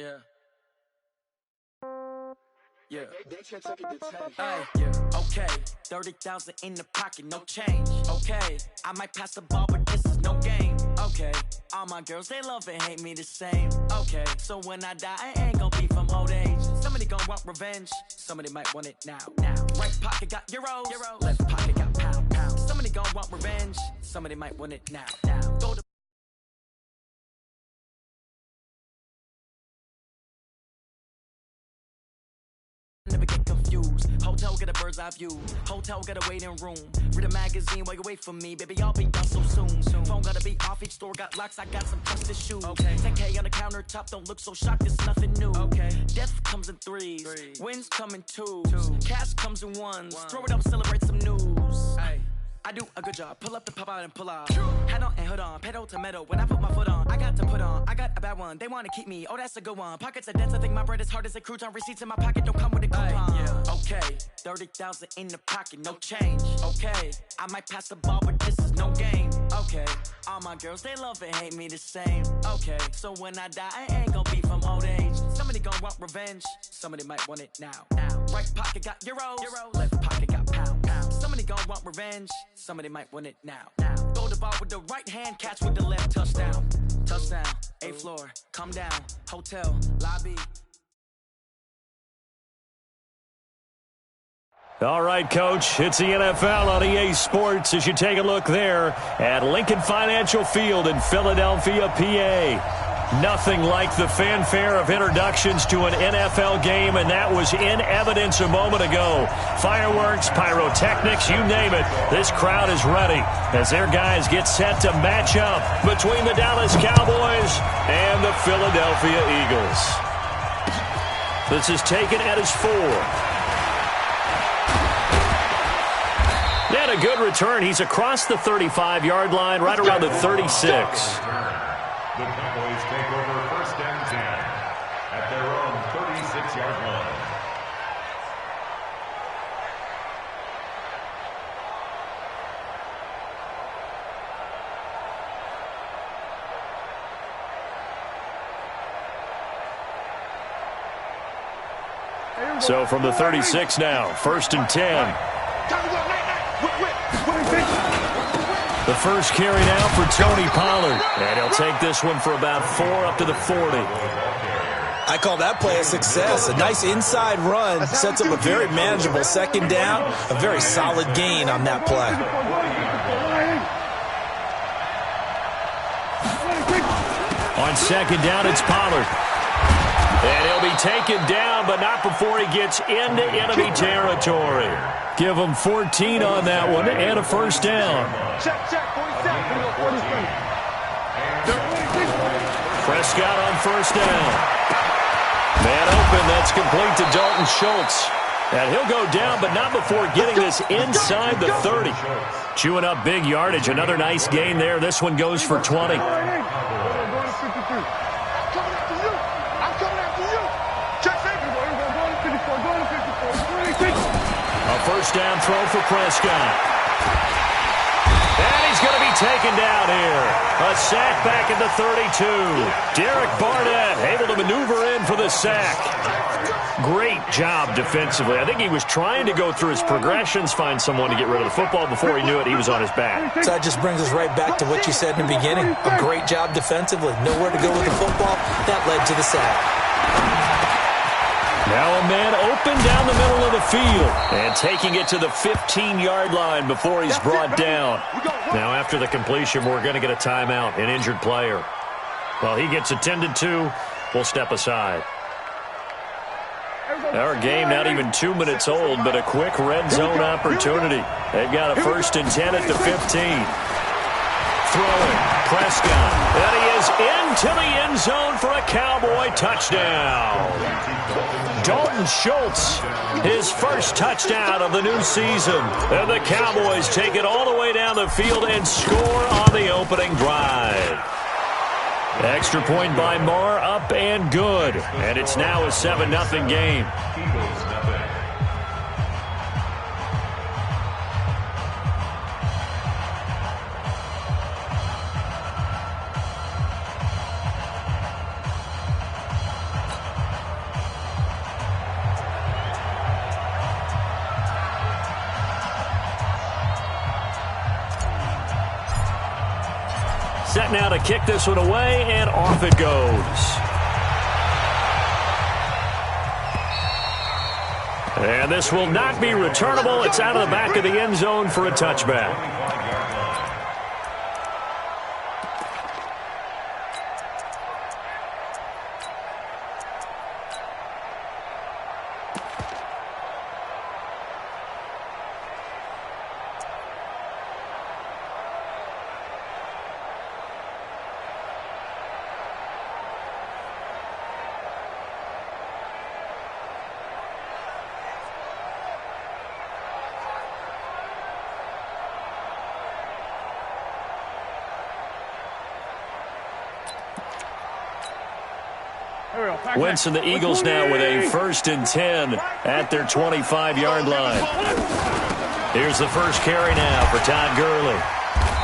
Yeah. Yeah. Yeah. Okay. 30,000 in the pocket, no change. Okay. I might pass the ball, but this is no game. Okay. All my girls, they love and hate me the same. Okay. So when I die, I ain't gonna be from old age. Somebody gonna want revenge. Somebody might want it now. Right pocket got euros. Left pocket got pound. Somebody gonna want revenge. Somebody might want it now. Go to never get confused. Hotel get a bird's eye view. Hotel get a waiting room. Read a magazine while you wait for me. Baby, I'll be done so soon. Phone gotta be off. Each store got locks. I got some trusted shoes. Okay. 10K on the countertop. Don't look so shocked. It's nothing new. Okay. Death comes in threes. Wins come in twos. Cash comes in ones. Throw it up, celebrate some news. Ay. I do a good job. Pull up the pop out and pull out. Head on and hood on. Pedal to metal. When I put my foot on, I got to put on. I got a bad one. They want to keep me. Oh, that's a good one. Pockets are dense. I think my bread is hard as a crouton. Receipts in my pocket don't come with a coupon. Okay. 30,000 in the pocket. No change. Okay. I might pass the ball, but this is no game. Okay. All my girls, they love and hate me the same. Okay. So when I die, I ain't gonna be from old age. Somebody gonna want revenge. Somebody might want it now. Right pocket got euros. Left pocket got pound. Somebody gonna want revenge. Somebody might want it now. Throw the ball with the right hand, catch with the left. Touchdown. Touchdown. 8th floor. Come down. Hotel. Lobby. All right, Coach, it's the NFL on EA Sports as you take a look there at Lincoln Financial Field in Philadelphia, PA. Nothing like the fanfare of introductions to an NFL game, and that was in evidence a moment ago. Fireworks, pyrotechnics, you name it. This crowd is ready as their guys get set to match up between the Dallas Cowboys and the Philadelphia Eagles. This is taken at his 4. And a good return. He's across the 35-yard line, right around the 36. The Cowboys take over 1st and 10 at their own 36-yard line. So from the 36 now, 1st and 10. The first carry now for Tony Pollard. And he'll take this one for about 4 up to the 40. I call that play a success. A nice inside run sets up a very manageable 2nd down. A very solid gain on that play. On 2nd down, it's Pollard. And he'll be taken down, but not before he gets into enemy territory. Give him 14 on that one and a 1st down. Prescott on 1st down. Man open, that's complete to Dalton Schultz. And he'll go down, but not before getting this inside the 30. Chewing up big yardage, another nice gain there. This one goes for 20. A 1st down throw for Prescott. And he's going to be taken down here. A sack back at the 32. Derek Barnett able to maneuver in for the sack. Great job defensively. I think he was trying to go through his progressions, find someone to get rid of the football. Before he knew it, he was on his back. So that just brings us right back to what you said in the beginning. A great job defensively. Nowhere to go with the football. That led to the sack. Now a man open down the middle of the field and taking it to the 15-yard line before he's brought down. Now after the completion, we're going to get a timeout, an injured player. While he gets attended to, we'll step aside. Our game not even 2 minutes old, but a quick red zone opportunity. They've got a 1st and 10 at the 15. Throwing, Prescott, and he is into the end zone for a Cowboy touchdown. Dalton Schultz, his 1st touchdown of the new season. And the Cowboys take it all the way down the field and score on the opening drive. Extra point by Marr, up and good. And it's now a 7-0 game. set now to kick this one away, and off it goes. And this will not be returnable. It's out of the back of the end zone for a touchback. Wentz and the Eagles now with a 1st and 10 at their 25-yard line. Here's the first carry now for Todd Gurley.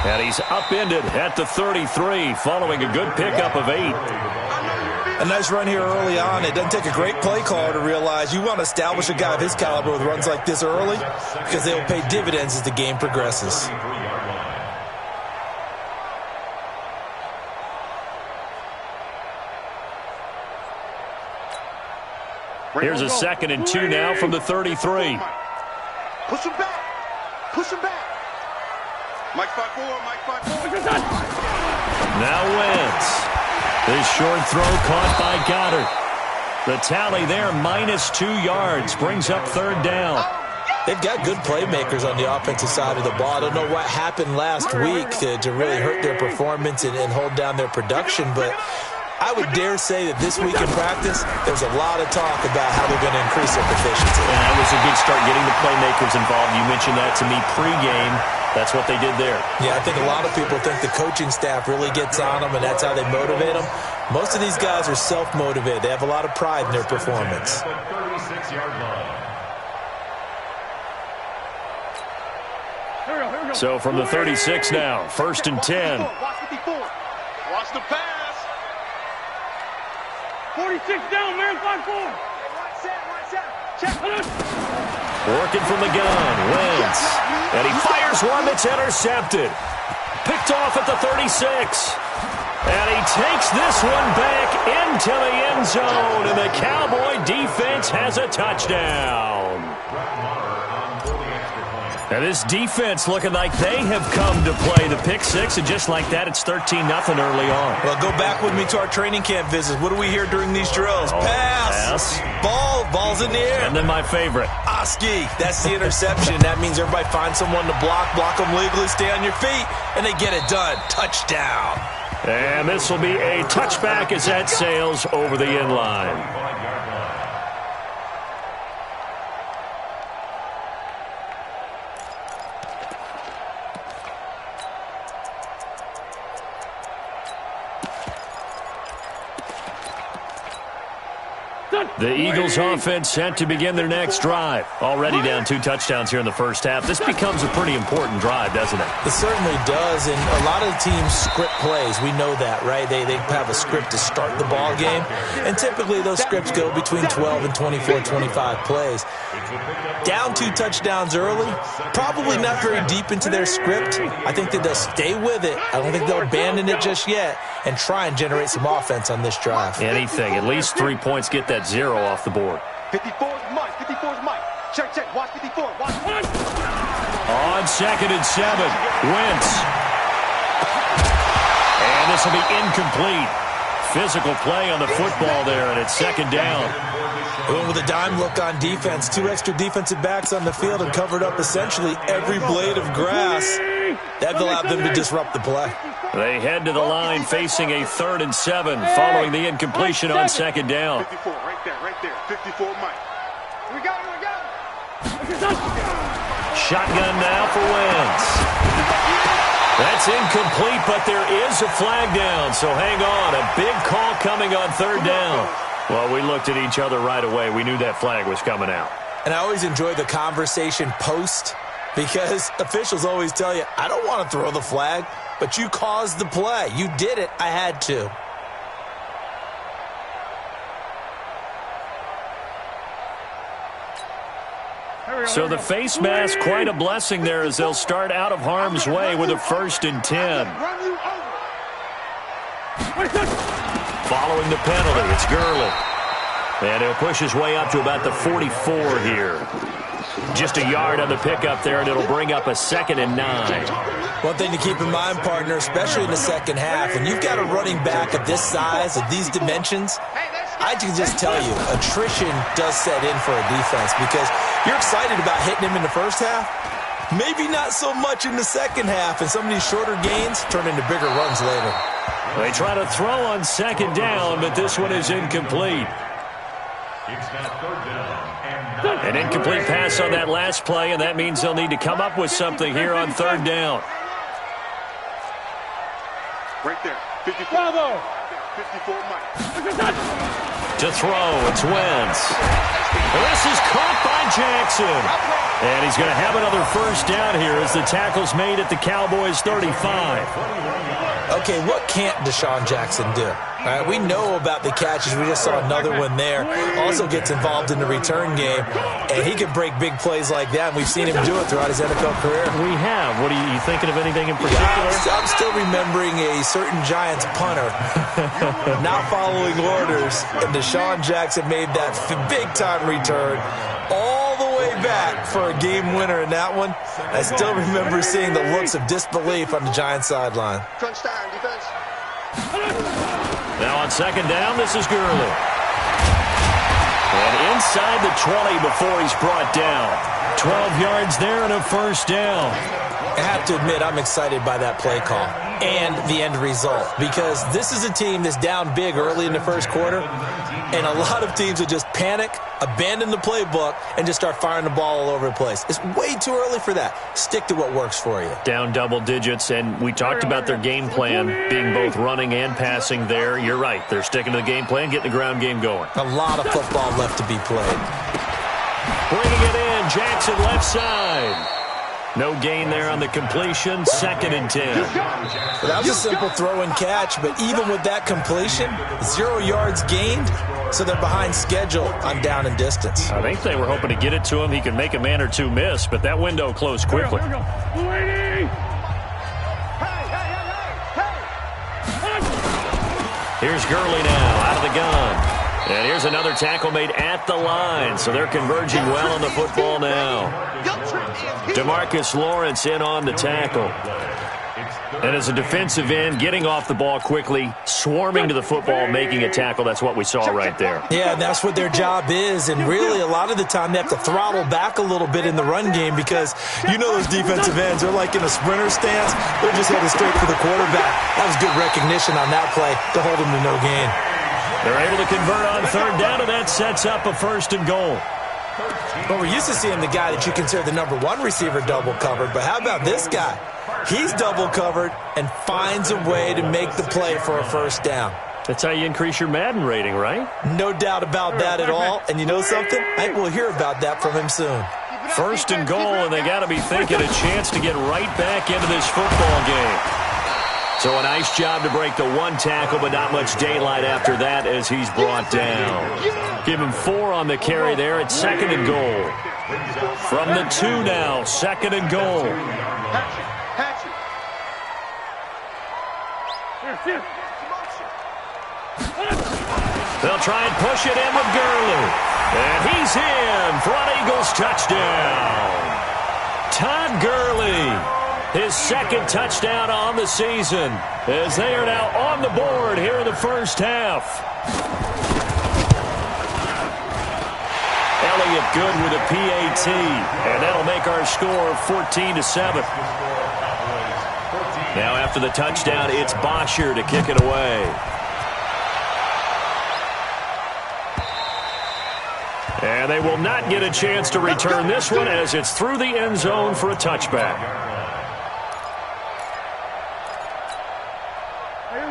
And he's upended at the 33 following a good pickup of 8. A nice run here early on. It doesn't take a great play caller to realize you want to establish a guy of his caliber with runs like this early because they will pay dividends as the game progresses. Here's a 2nd and 2 now from the 33. Push him back. Push him back. Mike 5-4, Mike 5-4. Now Wentz. This short throw caught by Goddard. The tally there, -2 yards, brings up 3rd down. They've got good playmakers on the offensive side of the ball. I don't know what happened last week to really hurt their performance and hold down their production, but I would dare say that this week in practice, there's a lot of talk about how they're going to increase their proficiency. And that was a good start getting the playmakers involved. You mentioned that to me pregame. That's what they did there. Yeah, I think a lot of people think the coaching staff really gets on them, and that's how they motivate them. Most of these guys are self-motivated. They have a lot of pride in their performance. So from the 36 now, 1st and 10. Watch the pass. 46 down, man, 5-4. Working from the gun, Wentz. And he fires one that's intercepted. Picked off at the 36. And he takes this one back into the end zone. And the Cowboy defense has a touchdown. And this defense looking like they have come to play the pick six, and just like that, it's 13-0 early on. Well, go back with me to our training camp visits. What do we hear during these drills? Pass. Ball's in the air. And then my favorite. Oski. That's the interception. That means everybody finds someone to block them legally, stay on your feet, and they get it done. Touchdown. And this will be a touchback as that sails over the end line. The Eagles offense set to begin their next drive. Already down 2 touchdowns here in the first half. This becomes a pretty important drive, doesn't it? It certainly does, and a lot of teams script plays. We know that, right? They have a script to start the ball game, and typically those scripts go between 12 and 24, 25 plays. Down 2 touchdowns early, probably not very deep into their script. I think that they'll stay with it. I don't think they'll abandon it just yet and try and generate some offense on this drive. Anything. At least 3 points, get that 0 off the board. 54's Mike. 54's Mike. Check. Watch 54. Watch. On 2nd and 7, Wentz. And this will be incomplete. Physical play on the football there, and it's 2nd down. Went with a dime look on defense. 2 extra defensive backs on the field and covered up essentially every blade of grass. That allowed them to disrupt the play. They head to the line facing a 3rd and 7 following the incompletion on 2nd down. 54, right there. 54 Mike. We got him. Shotgun now for Wentz. That's incomplete, but there is a flag down, so hang on. A big call coming on 3rd down. Well, we looked at each other right away. We knew that flag was coming out. And I always enjoy the conversation post because officials always tell you, I don't want to throw the flag, but you caused the play. You did it. I had to. So the face mask, quite a blessing there as they'll start out of harm's way with a 1st and 10. Following the penalty, it's Gurley. And he'll push his way up to about the 44 here. Just a yard on the pickup there, and it'll bring up a 2nd and 9. One thing to keep in mind, partner, especially in the second half, when you've got a running back of this size, of these dimensions, I can just tell you, attrition does set in for a defense because you're excited about hitting him in the first half. Maybe not so much in the second half, and some of these shorter gains turn into bigger runs later. They try to throw on 2nd down, but this one is incomplete. It's now 3rd down. An incomplete pass on that last play, and that means they'll need to come up with something here on 3rd down. Right there. 54. Bravo. 54, Mike. To throw, it's Wentz. And this is caught by Jackson. And he's going to have another 1st down here as the tackle's made at the Cowboys' 35. Okay, what can't Deshaun Jackson do? All right, we know about the catches. We just saw another one there. Also gets involved in the return game, and he can break big plays like that, and we've seen him do it throughout his NFL career. We have. What are you thinking of anything in particular? I'm still remembering a certain Giants punter not following orders, and Deshaun Jackson made that big-time return all the way back for a game winner in that one. I still remember seeing the looks of disbelief on the Giants sideline. Crunch time, defense. Now on 2nd down, this is Gurley. And inside the 20 before he's brought down. 12 yards there and a 1st down. I have to admit, I'm excited by that play call and the end result because this is a team that's down big early in the first quarter, and a lot of teams will just panic, abandon the playbook, and just start firing the ball all over the place. It's way too early for that. Stick to what works for you. Down double digits, and we talked about their game plan being both running and passing there. You're right. They're sticking to the game plan, getting the ground game going. A lot of football left to be played. Bringing it in, Jackson left side. No gain there on the completion, 2nd and 10. That was a simple throw and catch, but even with that completion, 0 yards gained, so they're behind schedule on down and distance. I think they were hoping to get it to him. He could make a man or two miss, but that window closed quickly. Here's Gurley now, out of the gun. And here's another tackle made at the line, so they're converging well on the football now. DeMarcus Lawrence in on the tackle. And as a defensive end, getting off the ball quickly, swarming to the football, making a tackle, that's what we saw right there. Yeah, and that's what their job is, and really a lot of the time they have to throttle back a little bit in the run game because you know those defensive ends, they're like in a sprinter stance, they're just headed straight for the quarterback. That was good recognition on that play to hold them to no gain. They're able to convert on 3rd down, and that sets up a 1st and goal. Well, we're used to seeing the guy that you consider the number 1 receiver double covered, but how about this guy? He's double covered and finds a way to make the play for a 1st down. That's how you increase your Madden rating, right? No doubt about that at all. And you know something? I think we'll hear about that from him soon. 1st and goal, and they got to be thinking a chance to get right back into this football game. So a nice job to break the 1 tackle, but not much daylight after that as he's brought down. Give him 4 on the carry there at 2nd and goal. From the 2 now, 2nd and goal. They'll try and push it in with Gurley. And he's in for an Eagles touchdown. Todd Gurley, his 2nd touchdown on the season, as they are now on the board here in the first half. Elliott good with a PAT, and that'll make our score 14-7. Now after the touchdown, it's Bosher to kick it away. And they will not get a chance to return this one as it's through the end zone for a touchback.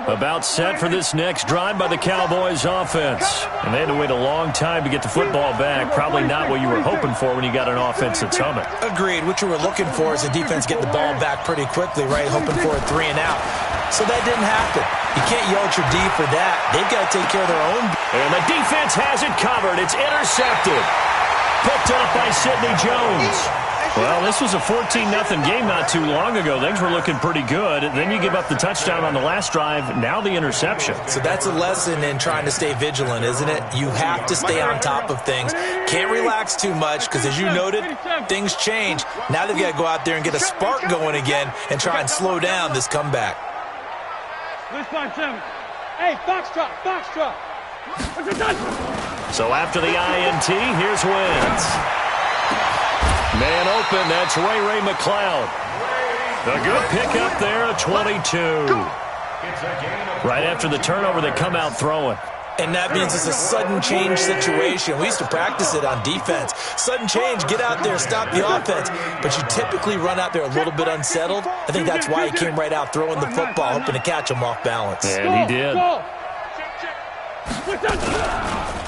About set for this next drive by the Cowboys offense. And they had to wait a long time to get the football back. Probably not what you were hoping for when you got an offense that's humming. Agreed. What you were looking for is the defense getting the ball back pretty quickly, right? Hoping for a 3 and out. So that didn't happen. You can't yell at your D for that. They've got to take care of their own. And the defense has it covered. It's intercepted. Picked up by Sidney Jones. Well, this was a 14-0 game not too long ago. Things were looking pretty good. Then you give up the touchdown on the last drive. Now the interception. So that's a lesson in trying to stay vigilant, isn't it? You have to stay on top of things. Can't relax too much because, as you noted, things change. Now they've got to go out there and get a spark going again and try and slow down this comeback. Hey, box drop. So after the INT, here's Wentz. Man open, that's Ray McCloud. A good pickup there at 22. Right after the turnover, they come out throwing. And that means it's a sudden change situation. We used to practice it on defense. Sudden change, get out there, stop the offense. But you typically run out there a little bit unsettled. I think that's why he came right out throwing the football, hoping to catch him off balance. And he did.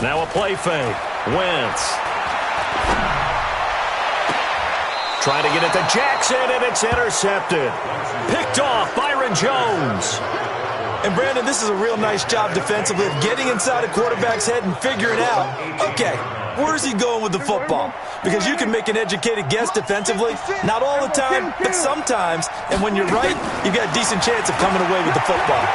Now a play fake. Wentz. Trying to get it to Jackson, and it's intercepted. Picked off Byron Jones. And, Brandon, this is a real nice job defensively of getting inside a quarterback's head and figuring out, okay, where's he going with the football? Because you can make an educated guess defensively. Not all the time, but sometimes. And when you're right, you've got a decent chance of coming away with the football.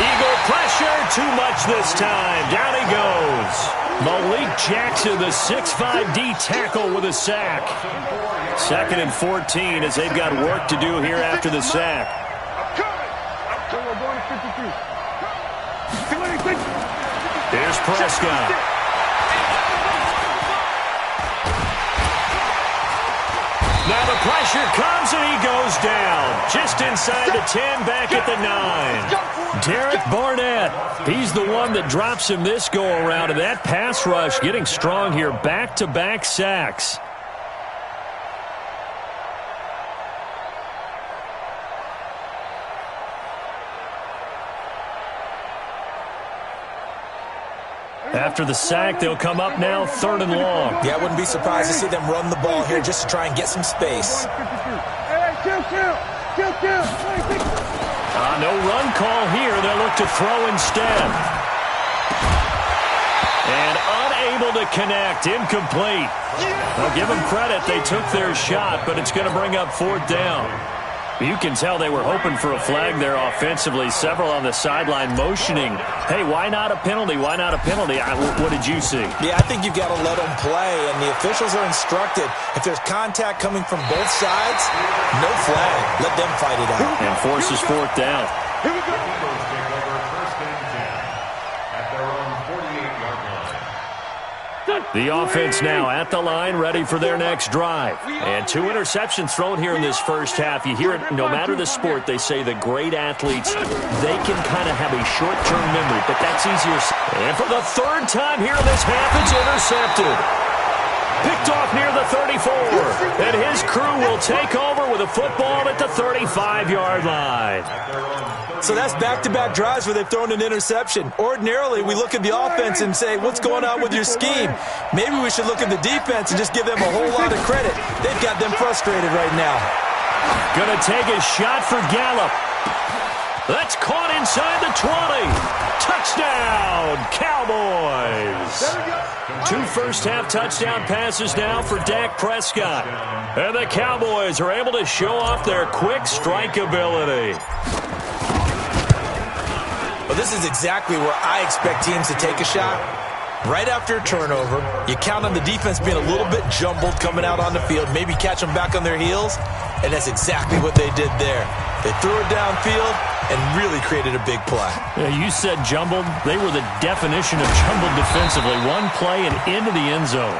Eagle pressure, too much this time. Down he goes. Malik Jackson, the 6'5" D tackle with a sack. 2nd and 14 as they've got work to do here after the sack. Here's Prescott. Now the pressure comes and he goes down. Just inside the 10, back at the 9. Derek Barnett, he's the one that drops him this go-around. And that pass rush getting strong here. Back-to-back sacks. After the sack, they'll come up now 3rd and long. Yeah, I wouldn't be surprised to see them run the ball here just to try and get some space. No run call here. They'll look to throw instead. And unable to connect. Incomplete. I'll give them credit. They took their shot, but it's going to bring up 4th down. You can tell they were hoping for a flag there offensively. Several on the sideline motioning. Hey, why not a penalty? Why not a penalty? What did you see? Yeah, I think you've got to let them play, and the officials are instructed. If there's contact coming from both sides, no flag. Let them fight it out. And forces 4th down. Here we go. Eagles take over 1st and 10 at their own 48-yard line. The offense now at the line, ready for their next drive. And 2 interceptions thrown here in this first half. You hear it, no matter the sport, they say the great athletes, they can kind of have a short-term memory, but that's easier. And for the 3rd time here in this half, it's intercepted. Picked off near the 34. And his crew will take over with a football at the 35-yard line. So that's back-to-back drives where they've thrown an interception. Ordinarily, we look at the offense and say, what's going on with your scheme? Maybe we should look at the defense and just give them a whole lot of credit. They've got them frustrated right now. Gonna take a shot for Gallup. That's caught inside the 20. Touchdown, Cowboys. 2 first-half touchdown passes now for Dak Prescott. And the Cowboys are able to show off their quick strike ability. Well, this is exactly where I expect teams to take a shot. Right after a turnover, you count on the defense being a little bit jumbled coming out on the field, maybe catch them back on their heels, and that's exactly what they did there. They threw it downfield and really created a big play. Yeah, you said jumbled. They were the definition of jumbled defensively. One play and into the end zone.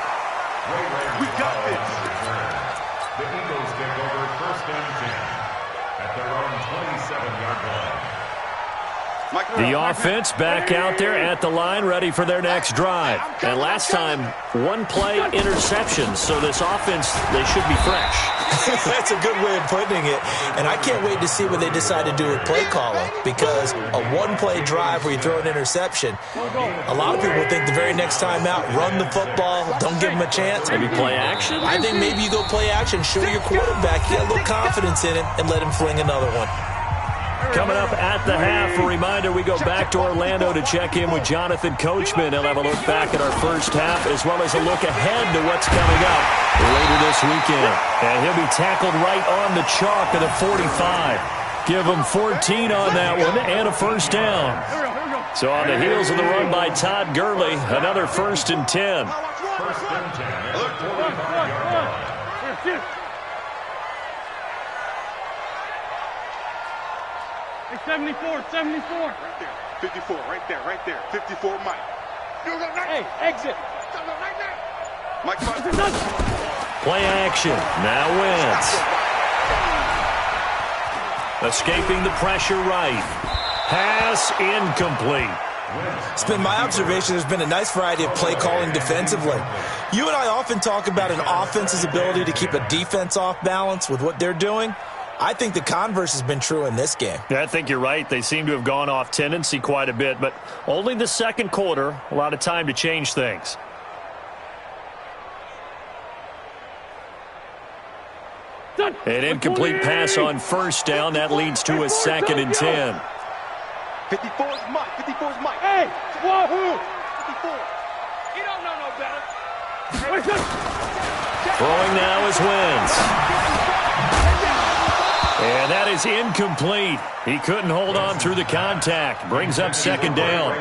We got this. The Eagles take over 1st and 10 at their own 27-yard line. The offense back out there at the line, ready for their next drive. And last time, 1 play interception. So this offense, they should be fresh. That's a good way of putting it. And I can't wait to see what they decide to do with play calling, because a 1-play drive where you throw an interception, a lot of people think the very next time out, run the football, don't give them a chance. Maybe play action? I think maybe you go play action, show your quarterback, you got a little confidence in him, and let him fling another one. Coming up at the half, a reminder, we go back to Orlando to check in with Jonathan Coachman. He'll have a look back at our first half as well as a look ahead to what's coming up later this weekend. And he'll be tackled right on the chalk of the 45. Give him 14 on that one and a first down. So on the heels of the run by Todd Gurley, another 1st and 10. First and 10 at the 45-yard line. 74, 74. Right there. 54, right there. 54, Mike. Hey, exit. Mike, Play action. Now Wentz. Escaping the pressure right. Pass incomplete. It's been my observation there's been a nice variety of play calling defensively. You and I often talk about an offense's ability to keep a defense off balance with what they're doing. I think the converse has been true in this game. Yeah, I think you're right. They seem to have gone off tendency quite a bit, but only the second quarter, a lot of time to change things. An incomplete pass on first down. That leads to a 2nd and 10. 54 is Mike. 54 is Mike. Hey, wahoo! 54. He don't know no better. Throwing now is Wentz. And that is incomplete. He couldn't hold on through the contact. Brings up 2nd down.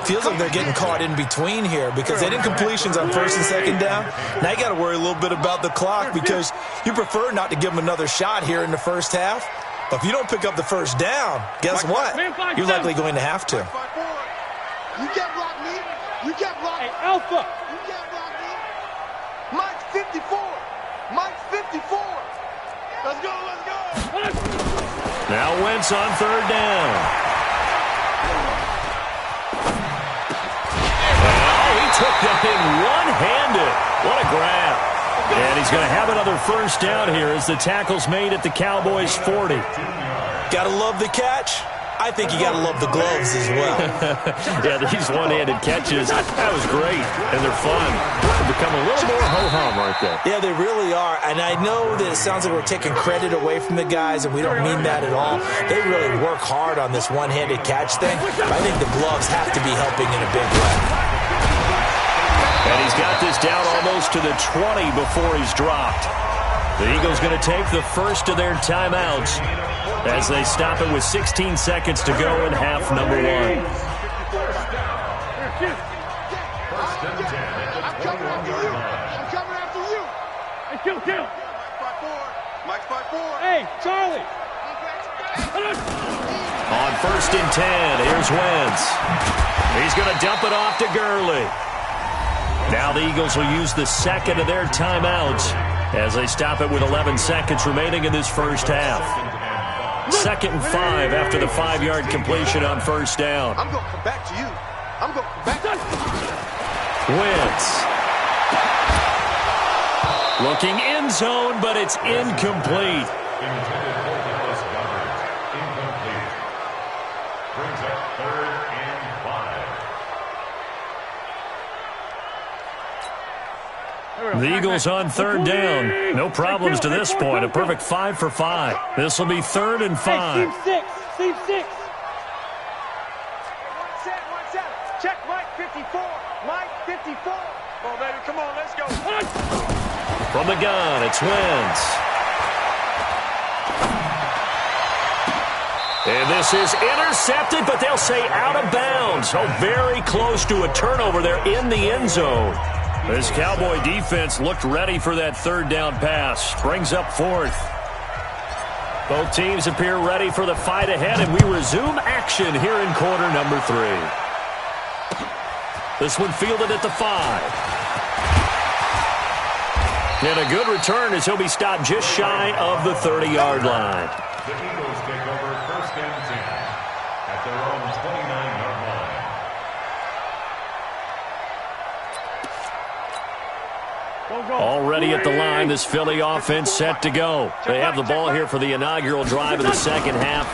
Feels like they're getting caught in between here because they didn't completions on 1st and 2nd down. Now you got to worry a little bit about the clock because you prefer not to give them another shot here in the first half. But if you don't pick up the first down, guess what? You're likely going to have to. You can't block me. You can't block me. Hey, Alpha. You can't block me. Mike's 54. Mike's 54. Let's go, let's go. Now Wentz on 3rd down. Oh, he took that thing one-handed. What a grab. And he's going to have another first down here as the tackle's made at the Cowboys' 40. Got to love the catch. I think you got to love the gloves as well. Yeah, these one-handed catches, that was great, and they're fun. They become a little more ho-hum right there. Yeah, they really are, and I know that it sounds like we're taking credit away from the guys, and we don't mean that at all. They really work hard on this one-handed catch thing, but I think the gloves have to be helping in a big way. And he's got this down almost to the 20 before he's dropped. The Eagles going to take the first of their timeouts as they stop it with 16 seconds to go in half number 1. I'm coming after you. I'm coming after you. Hey, kill. Mike's 5-4. Hey, Charlie. On 1st and 10, here's Wentz. He's going to dump it off to Gurley. Now the Eagles will use the second of their timeouts as they stop it with 11 seconds remaining in this first half. 2nd and 5 after the 5-yard completion on 1st down. I'm going to come back to you. I'm going to come back to you. Wentz. Looking end zone, but it's incomplete. Intended for Dallas Goddard. Incomplete. Brings up 3rd and 5. The Eagles on 3rd down. No problems to this point. A perfect 5 for 5. This will be 3rd and 5. Hey, Steve 6. One set. Check Mike 54. Mike 54. Oh, baby, come on, let's go. From the gun, it's Wentz. And this is intercepted, but they'll say out of bounds. So very close to a turnover there in the end zone. This Cowboy defense looked ready for that 3rd down pass. Brings up 4th. Both teams appear ready for the fight ahead, and we resume action here in quarter number 3. This one fielded at the 5. And a good return as he'll be stopped just shy of the 30-yard line. The Eagles take over 1st and 10 at their own 29-yard line. Already at the line, this Philly offense set to go. They have the ball here for the inaugural drive of the second half.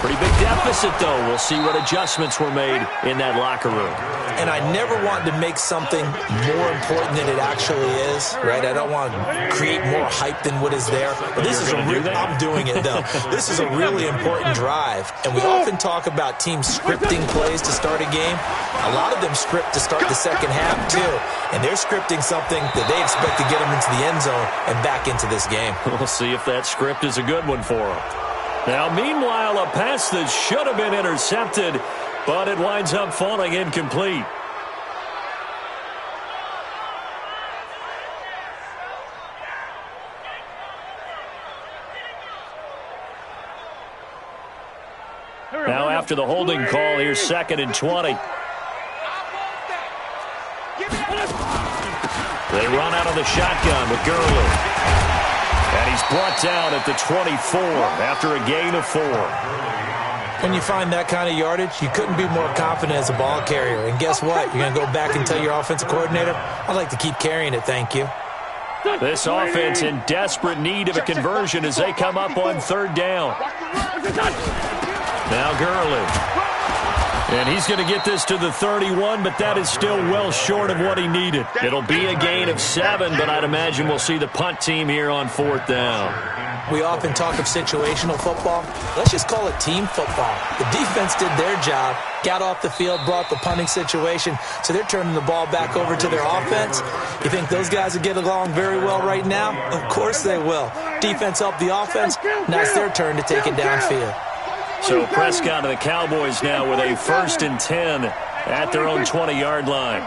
Pretty big deficit, though. We'll see what adjustments were made in that locker room. And I never want to make something more important than it actually is, right? I don't want to create more hype than what is there. But this is I'm doing it, though. This is a really important drive. And we often talk about teams scripting plays to start a game. A lot of them script to start the second half, too. And they're scripting something that they expect to get them into the end zone and back into this game. We'll see if that script is a good one for them. Now, meanwhile, a pass that should have been intercepted, but it winds up falling incomplete. Now, after the holding call, here's 2nd and 20. They run out of the shotgun with Gurley. And he's brought down at the 24 after a gain of 4. When you find that kind of yardage, you couldn't be more confident as a ball carrier. And guess what? You're going to go back and tell your offensive coordinator, I'd like to keep carrying it, thank you. This offense in desperate need of a conversion as they come up on 3rd down. Now Gurley. And he's going to get this to the 31, but that is still well short of what he needed. It'll be a gain of 7, but I'd imagine we'll see the punt team here on 4th down. We often talk of situational football. Let's just call it team football. The defense did their job, got off the field, brought the punting situation, so they're turning the ball back over to their offense. You think those guys will get along very well right now? Of course they will. Defense helped the offense. Now it's their turn to take it downfield. So Prescott and the Cowboys now with a 1st and 10 at their own 20-yard line.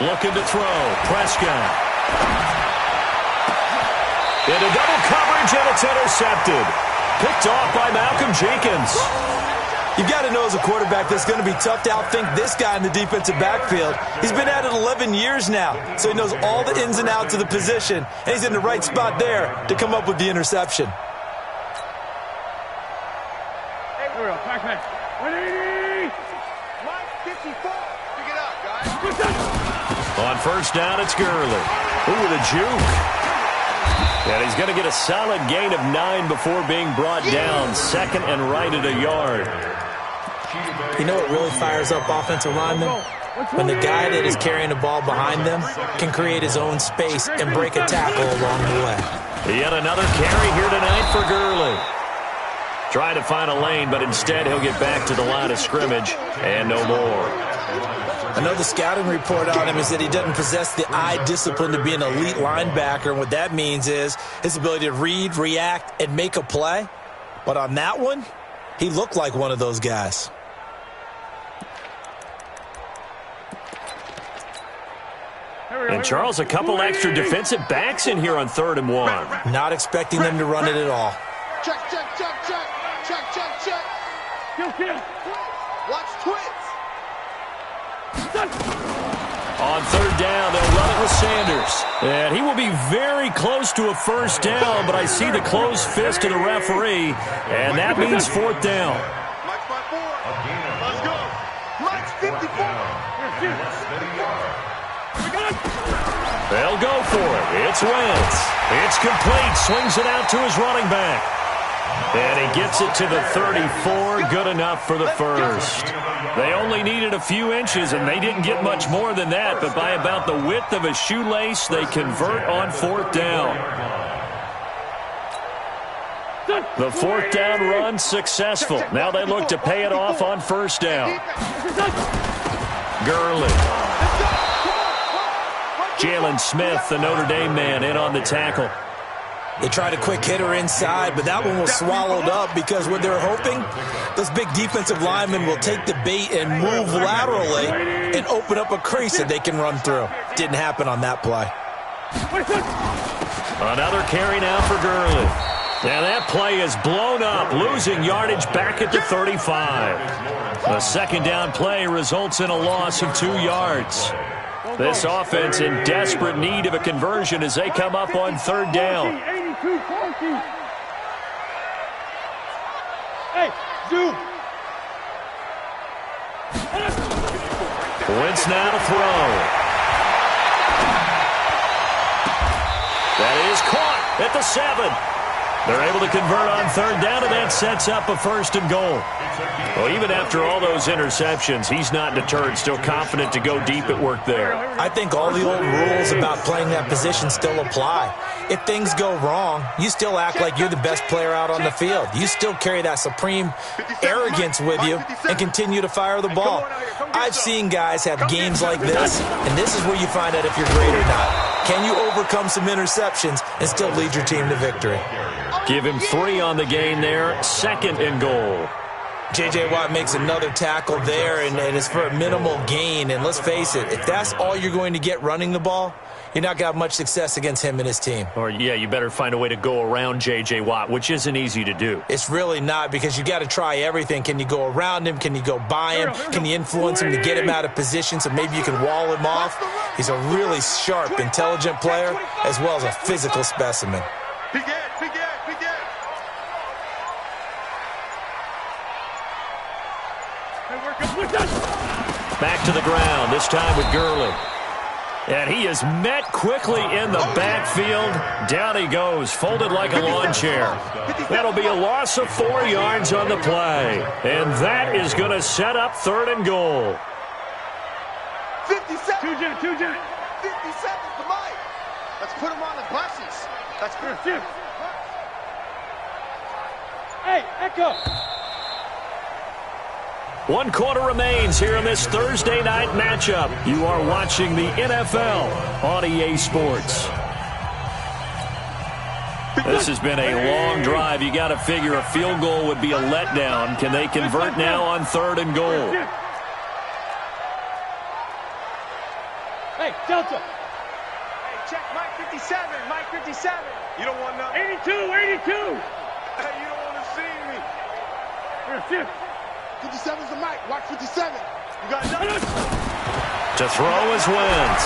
Looking to throw. Prescott. Into double coverage, and it's intercepted. Picked off by Malcolm Jenkins. You've got to know as a quarterback that's going to be tough to outthink this guy in the defensive backfield. He's been at it 11 years now, so he knows all the ins and outs of the position, and he's in the right spot there to come up with the interception. On 1st down, it's Gurley. Ooh, with a juke. And he's going to get a solid gain of 9 before being brought down. 2nd and right at a yard. You know what really fires up offensive linemen? When the guy that is carrying the ball behind them can create his own space and break a tackle along the way. Yet another carry here tonight for Gurley. Trying to find a lane, but instead he'll get back to the line of scrimmage and no more. I know the scouting report on him is that he doesn't possess the eye discipline to be an elite linebacker, and what that means is his ability to read, react, and make a play. But on that one, he looked like one of those guys. And Charles, a couple extra defensive backs in here on 3rd and 1. Not expecting them to run it at all. Check, check, check, check. Check, check, check. Kill. Watch twits. On 3rd down, they'll run it with Sanders. And he will be very close to a 1st down, but I see the closed fist of the referee, and that means 4th down. Mike's my 4. Let's go. Mike's 54. They'll go for it. It's Wentz. It's complete. Swings it out to his running back. And he gets it to the 34. Good enough for the 1st. They only needed a few inches, and they didn't get much more than that. But by about the width of a shoelace, they convert on 4th down. The 4th down run successful. Now they look to pay it off on 1st down. Gurley. Jalen Smith, the Notre Dame man, in on the tackle. They tried a quick hitter inside, but that one was swallowed up because what they're hoping, those big defensive linemen will take the bait and move laterally and open up a crease that they can run through. Didn't happen on that play. Another carry now for Gurley. Now that play is blown up, losing yardage back at the 35. The 2nd down play results in a loss of 2 yards. This offense in desperate need of a conversion as they come up on 3rd down. Hey, zoom. Wentz now to throw. That is caught at the 7. They're able to convert on third down, and that sets up a first and goal. Well, even after all those interceptions, he's not deterred, still confident to go deep at work there. I think all the old rules about playing that position still apply. If things go wrong, you still act like you're the best player out on the field. You still carry that supreme arrogance with you and continue to fire the ball. I've seen guys have games like this, and this is where you find out if you're great or not. Can you overcome some interceptions and still lead your team to victory? Give him 3 on the gain there, second and goal. J.J. Watt makes another tackle there, and it's for a minimal gain. And let's face it, if that's all you're going to get running the ball, you're not going to have much success against him and his team. Or, yeah, you better find a way to go around J.J. Watt, which isn't easy to do. It's really not, because you got to try everything. Can you go around him? Can you go by him? Can you influence him to get him out of position so maybe you can wall him off? He's a really sharp, intelligent player as well as a physical specimen. Back to the ground, this time with Gurley. And he is met quickly in the backfield. Down he goes, folded like a lawn chair. That'll be a loss of 4 yards on the play. And that is going to set up third and goal. 57. 2 Jet. 50 seconds to Mike. Let's put him on the buses. That's good. Hey, Echo. 1 quarter remains here in this Thursday night matchup. You are watching the NFL on EA Sports. This has been a long drive. You got to figure a field goal would be a letdown. Can they convert now on third and goal? Hey, Delta. Hey, check Mike 57. Mike 57. You don't want nothing. 82. Hey, you don't want to see me. Here. 57's the Mike. Watch 57. You got nothing. To throw is Wentz.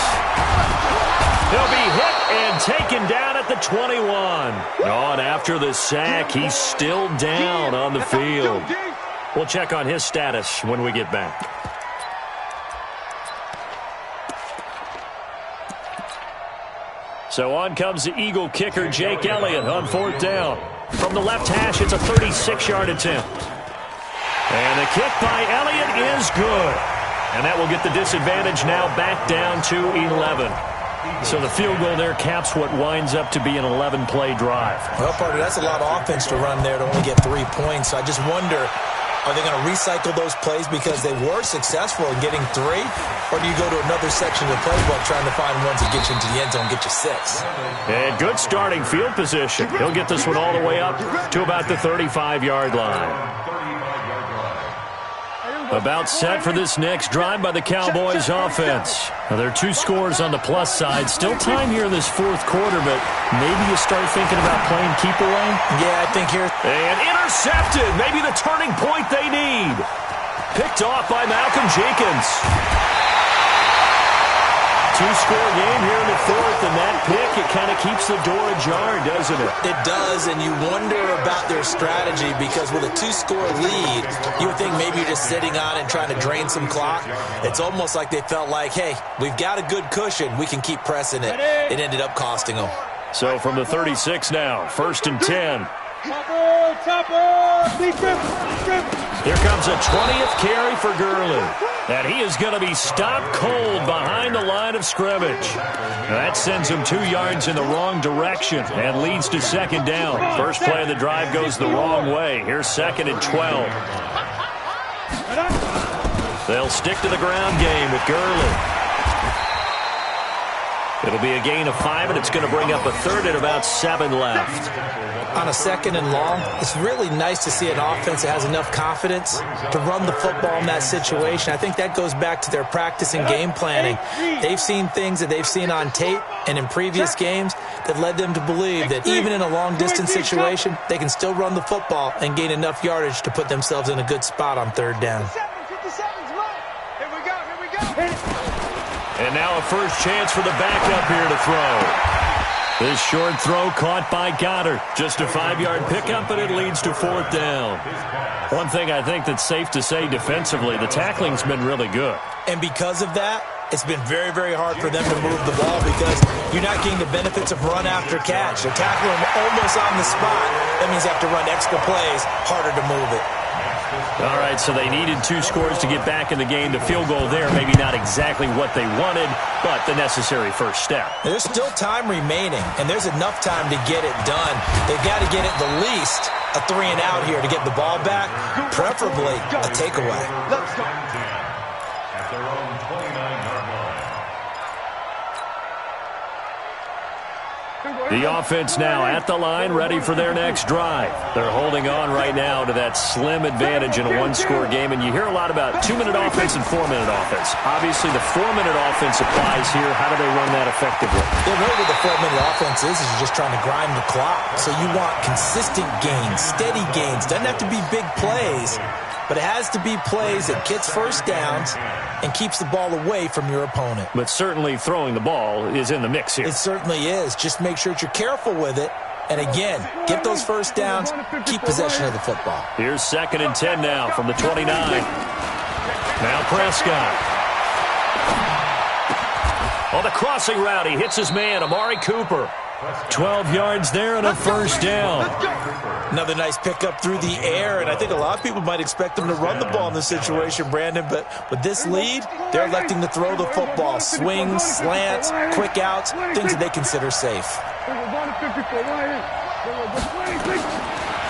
He'll be hit and taken down at the 21. On after the sack, he's still down on the field. We'll check on his status when we get back. So on comes the Eagle kicker, Jake Elliott, on fourth down. From the left hash, it's a 36-yard attempt. And the kick by Elliott is good. And that will get the disadvantage now back down to 11. So the field goal there caps what winds up to be an 11-play drive. Well, partner, that's a lot of offense to run there to only get 3 points. So I just wonder, are they going to recycle those plays because they were successful in getting 3? Or do you go to another section of the playbook trying to find ones that get you into the end zone and get you 6? And good starting field position. He'll get this one all the way up to about the 35-yard line. About set for this next drive by the Cowboys offense. Now, there are 2 scores on the plus side. Still time here in this fourth quarter, but maybe you start thinking about playing keep away. Yeah, I think here. And intercepted. Maybe the turning point they need. Picked off by Malcolm Jenkins. 2-score game here in the fourth, and that pick, it kind of keeps the door ajar, doesn't it? It does, and you wonder about their strategy because with a 2-score lead, you would think maybe you're just sitting on it and trying to drain some clock. It's almost like they felt like, hey, we've got a good cushion. We can keep pressing it. It ended up costing them. So from the 36 now, 1st and 10. Here comes a 20th carry for Gurley. And he is going to be stopped cold behind the line of scrimmage. That sends him 2 yards in the wrong direction and leads to second down. First play of the drive goes the wrong way. Here's 2nd and 12. They'll stick to the ground game with Gurley. It'll be a gain of 5, and it's going to bring up a third at about 7 left. On a 2nd and long, it's really nice to see an offense that has enough confidence to run the football in that situation. I think that goes back to their practice and game planning. They've seen things that they've seen on tape and in previous games that led them to believe that even in a long-distance situation, they can still run the football and gain enough yardage to put themselves in a good spot on third down. Here we go. And now a first chance for the backup here to throw. This short throw caught by Goddard. Just a 5-yard pickup, and it leads to 4th down. One thing I think that's safe to say defensively, the tackling's been really good. And because of that, it's been very, very hard for them to move the ball because you're not getting the benefits of run after catch. They're tackling them almost on the spot. That means they have to run extra plays, harder to move it. All right, so they needed 2 scores to get back in the game. The field goal there, maybe not exactly what they wanted, but the necessary first step. There's still time remaining, and there's enough time to get it done. They've got to get at the least a 3-and-out here to get the ball back, preferably a takeaway. Let's go. At their own 29-yard line. The offense now at the line, ready for their next drive. They're holding on right now to that slim advantage in a 1-score game, and you hear a lot about 2-minute offense and 4-minute offense. Obviously, the 4-minute offense applies here. How do they run that effectively? Yeah, really what the 4-minute offense is you're just trying to grind the clock. So you want consistent gains, steady gains. Doesn't have to be big plays, but it has to be plays that gets first downs and keeps the ball away from your opponent. But certainly throwing the ball is in the mix here. It certainly is. Just make sure that you're careful with it. And again, get those first downs, keep possession of the football. Here's 2nd and 10 now from the 29. Now Prescott. On the crossing route, he hits his man, Amari Cooper. 12 yards there and a first down. Another nice pickup through the air, and I think a lot of people might expect them to run the ball in this situation, Brandon, but with this lead, they're electing to throw the football. Swings, slants, quick outs, things that they consider safe.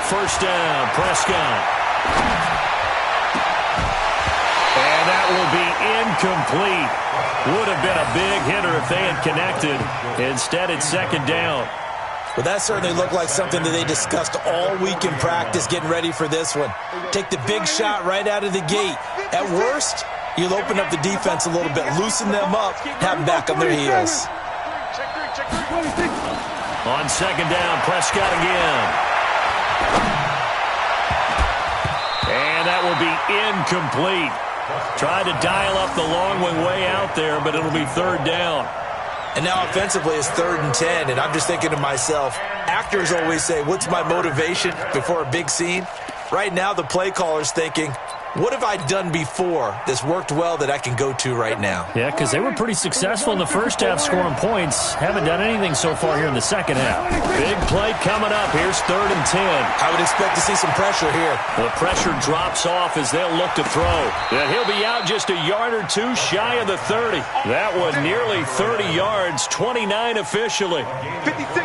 First down, Prescott. And that will be incomplete. Would have been a big hitter if they had connected. Instead, it's 2nd down. Well, that certainly looked like something that they discussed all week in practice getting ready for this one. Take the big shot right out of the gate. At worst, you'll open up the defense a little bit, loosen them up, have them back on their heels. On 2nd down, Prescott again. And that will be incomplete. Tried to dial up the long one way out there, but it'll be 3rd down. And now offensively it's 3rd and 10, and I'm just thinking to myself, actors always say, what's my motivation before a big scene? Right now the play caller's thinking, what have I done before that's worked well that I can go to right now? Yeah, because they were pretty successful in the first half scoring points. Haven't done anything so far here in the second half. Big play coming up. Here's 3rd and 10. I would expect to see some pressure here. The pressure drops off as they'll look to throw. And he'll be out just a yard or two shy of the 30. That one nearly 30 yards, 29 officially.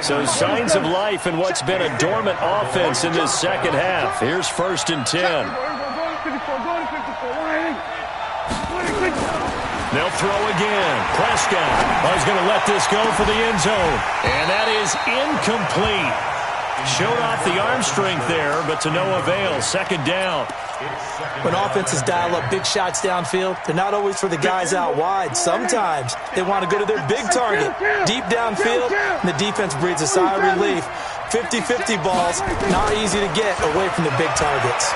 So signs of life in what's been a dormant offense in this second half. Here's 1st and 10. They'll throw again. Prescott is going to let this go for the end zone. And that is incomplete. Showed off the arm strength there, but to no avail. 2nd down. When offenses dial up big shots downfield, they're not always for the guys out wide. Sometimes they want to go to their big target, deep downfield, and the defense breathes a sigh of relief. 50-50 balls, not easy to get away from the big targets.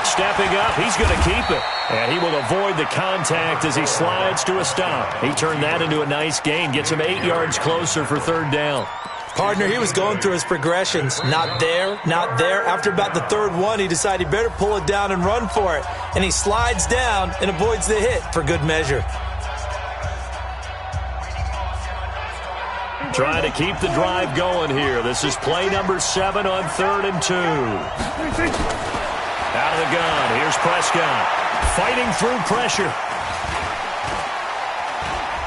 Stepping up, he's going to keep it. And he will avoid the contact as he slides to a stop. He turned that into a nice gain. Gets him 8 yards closer for 3rd down. Partner, he was going through his progressions. Not there, not there. After about the 3rd one, he decided he better pull it down and run for it. And he slides down and avoids the hit for good measure. Trying to keep the drive going here. This is play number 7 on 3rd and 2. Out of the gun, here's Prescott. Fighting through pressure.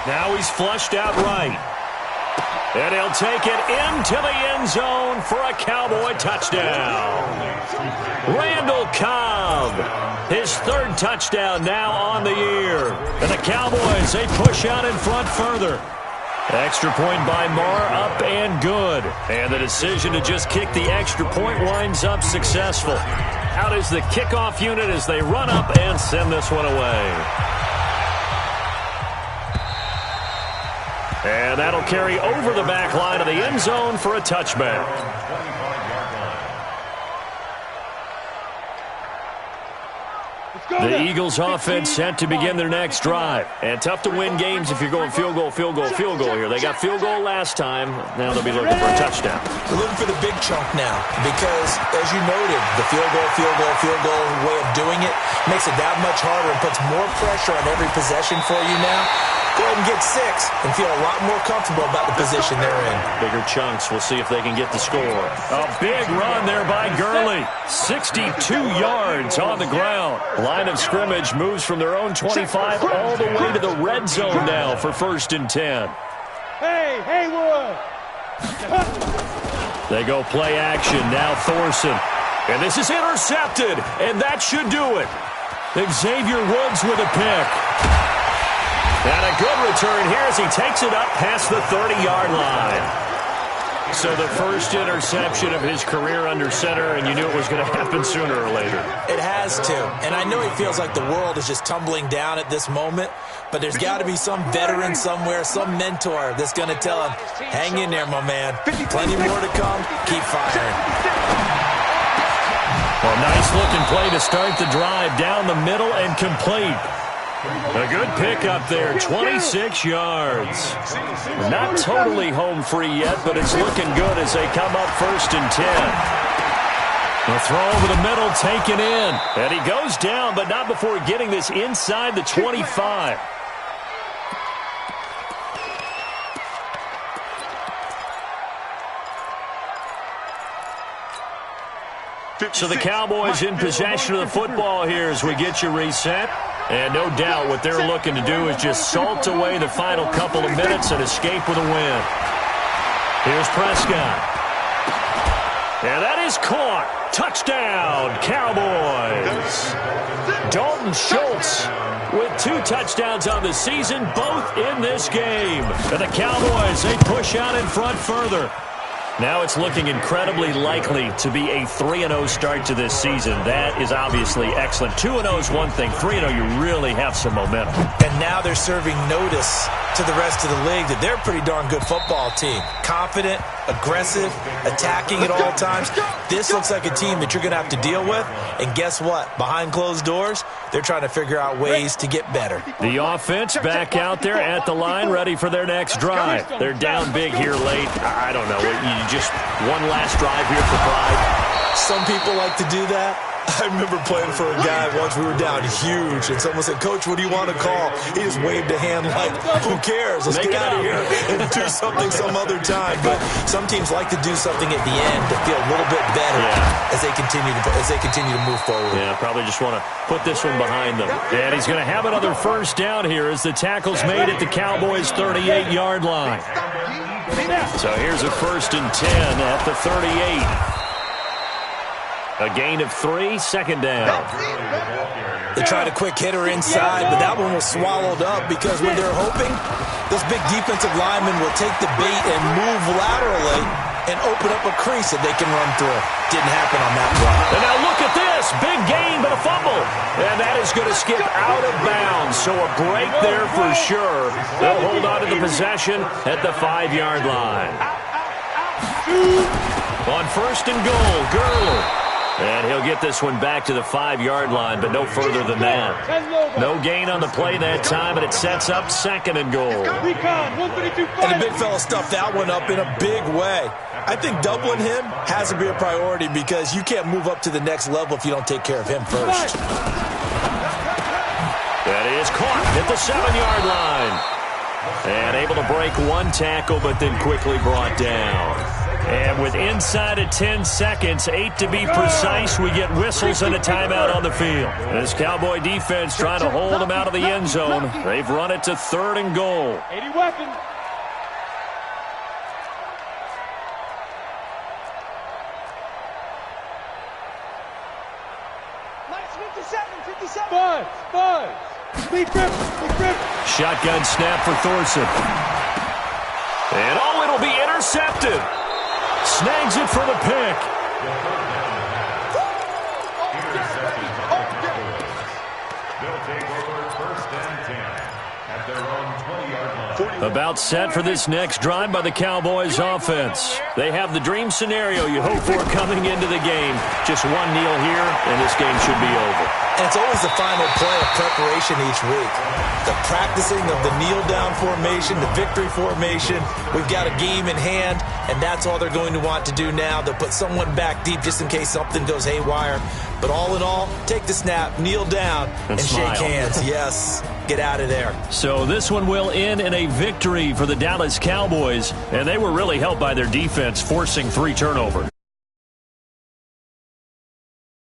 Now he's flushed out right. And he'll take it into the end zone for a Cowboy touchdown. Randall Cobb, his 3rd touchdown now on the year. And the Cowboys, they push out in front further. Extra point by Marr, up and good. And the decision to just kick the extra point winds up successful. Out is the kickoff unit as they run up and send this one away. And that'll carry over the back line of the end zone for a touchback. The Eagles offense set to begin their next drive. And tough to win games if you're going field goal, field goal, field goal here. They got field goal last time. Now they'll be looking for a touchdown. They're looking for the big chunk now because, as you noted, the field goal way of doing it makes it that much harder and puts more pressure on every possession for you now. Go ahead and get 6 and feel a lot more comfortable about the position they're in. Bigger chunks. We'll see if they can get the score. A big run there by Gurley. 62 yards on the ground. Line of scrimmage moves from their own 25 all the way to the red zone now for 1st and 10. Hey, Haywood! They go play action. Now Thorson. And this is intercepted. And that should do it. Xavier Woods with a pick. And a good return here as he takes it up past the 30-yard line. So the first interception of his career under center, and you knew it was going to happen sooner or later. It has to. And I know he feels like the world is just tumbling down at this moment, but there's got to be some veteran somewhere, some mentor that's going to tell him, hang in there, my man. Plenty more to come. Keep firing. Well, nice-looking play to start the drive down the middle and complete. A good pickup there, 26 yards. Not totally home free yet, but it's looking good as they come up 1st and 10. The throw over the middle taken in. And he goes down, but not before getting this inside the 25. So the Cowboys in possession of the football here as we get you reset. And no doubt what they're looking to do is just salt away the final couple of minutes and escape with a win. Here's Prescott. And that is caught. Touchdown, Cowboys. Dalton Schultz with 2 touchdowns on the season, both in this game. And the Cowboys, they push out in front further. Now it's looking incredibly likely to be a 3-0 start to this season. That is obviously excellent. 2-0 is one thing. 3-0, you really have some momentum. And now they're serving notice to the rest of the league that they're a pretty darn good football team. Confident, aggressive, attacking at all times. This looks like a team that you're going to have to deal with. And guess what? Behind closed doors, they're trying to figure out ways to get better. The offense back out there at the line, ready for their next drive. They're down big here late. I don't know. You just one last drive here for pride. Some people like to do that. I remember playing for a guy once. We were down huge, and someone said, "Coach, what do you want to call?" He just waved a hand like, "Who cares? Let's get out of here and do something some other time." But some teams like to do something at the end to feel a little bit better as they continue to move forward. Yeah, probably just want to put this one behind them. And he's going to have another first down here as the tackle's made at the Cowboys' 38-yard line. So here's a 1st and 10 at the 38. A gain of 3, 2nd down. They tried a quick hitter inside, but that one was swallowed up because when they're hoping, this big defensive lineman will take the bait and move laterally and open up a crease that they can run through. Didn't happen on that run. And now look at this. Big gain, but a fumble. And that is going to skip out of bounds. So a break there for sure. They'll hold on to the possession at the 5-yard line. On 1st and goal, Gurley. And he'll get this one back to the 5-yard line, but no further than that. No gain on the play that time, and it sets up 2nd and goal. And the big fella stuffed that one up in a big way. I think doubling him has to be a priority because you can't move up to the next level if you don't take care of him first. That is caught at the 7-yard line. And able to break one tackle, but then quickly brought down. And with inside of 10 seconds, 8 to be precise, we get whistles and a timeout on the field. This Cowboy defense trying to hold them out of the end zone. They've run it to 3rd and goal. 80 weapons. Buzz. Big grip. Shotgun snap for Thorson. And it'll be intercepted. Snags it for the pick. They'll take over 1st and 10 at their own 20-yard line. About set for this next drive by the Cowboys offense. They have the dream scenario you hope for coming into the game. Just one kneel here, and this game should be over. And it's always the final play of preparation each week. The practicing of the kneel-down formation, the victory formation. We've got a game in hand, and that's all they're going to want to do now. They'll put someone back deep just in case something goes haywire. But all in all, take the snap, kneel down, and shake hands. Yes, get out of there. So this one will end in a victory for the Dallas Cowboys, and they were really helped by their defense forcing 3 turnovers.